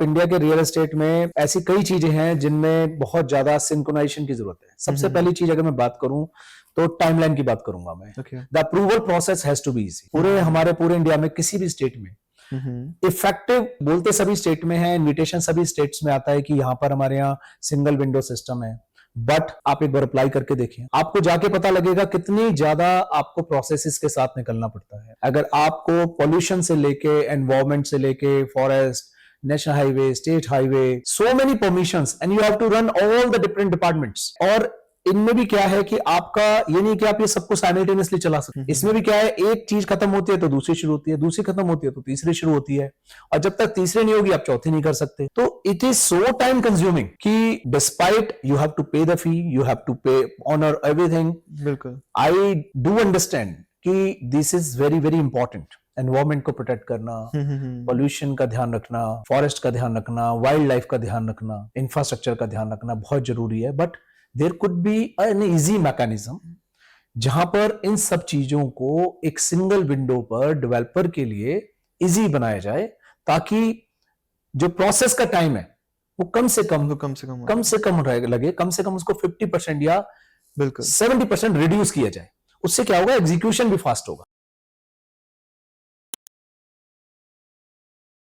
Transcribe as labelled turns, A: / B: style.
A: India के real estate में ऐसी कई चीजें हैं जिनमें बहुत ज्यादा सिंक्रोनाइजेशन की जरूरत है। सबसे पहली चीज अगर मैं बात करूं तो टाइमलाइन की बात करूंगा मैं। The approval process has to be easy. पूरे इंडिया में किसी भी स्टेट में इफेक्टिव बोलते सभी स्टेट में है, इन्विटेशन सभी स्टेट्स में आता है कि यहां पर हमारे यहाँ सिंगल विंडो सिस्टम है। बट आप एक बार अप्लाई करके देखिए, आपको जाके पता लगेगा कितनी ज्यादा आपको प्रोसेसेस के साथ निकलना पड़ता है। अगर आपको पॉल्यूशन से लेके, एनवायरमेंट से लेके, forest, national highway, state highway, so many permissions and you have to run all the different departments. और इनमें भी क्या है कि आपका ये नहीं कि आप ये सबको साइमल्टेनियसली चला सकते। इसमें भी क्या है, एक चीज खत्म होती है तो दूसरी शुरू होती है, दूसरी खत्म होती है तो तीसरी शुरू होती है, और जब तक तीसरी नहीं होगी आप चौथी नहीं कर सकते। तो it is so time consuming कि despite you have to pay the fee, you have to pay honour everything.
B: बिल्कुल,
A: आई डू अंडरस्टैंड कि this is very very important. Environment को प्रोटेक्ट करना, पोल्यूशन का ध्यान रखना, फॉरेस्ट का ध्यान रखना, वाइल्ड लाइफ का ध्यान रखना, इंफ्रास्ट्रक्चर का ध्यान रखना बहुत जरूरी है। But there could be an easy mechanism जहां पर इन सब चीजों को एक सिंगल विंडो पर डेवलपर के लिए इजी बनाया जाए, ताकि जो प्रोसेस का टाइम है वो कम से कम लगे, कम से कम उसको 50% या
B: बिल्कुल
A: 70% रिड्यूस किया जाए। उससे क्या होगा, एग्जीक्यूशन भी फास्ट होगा।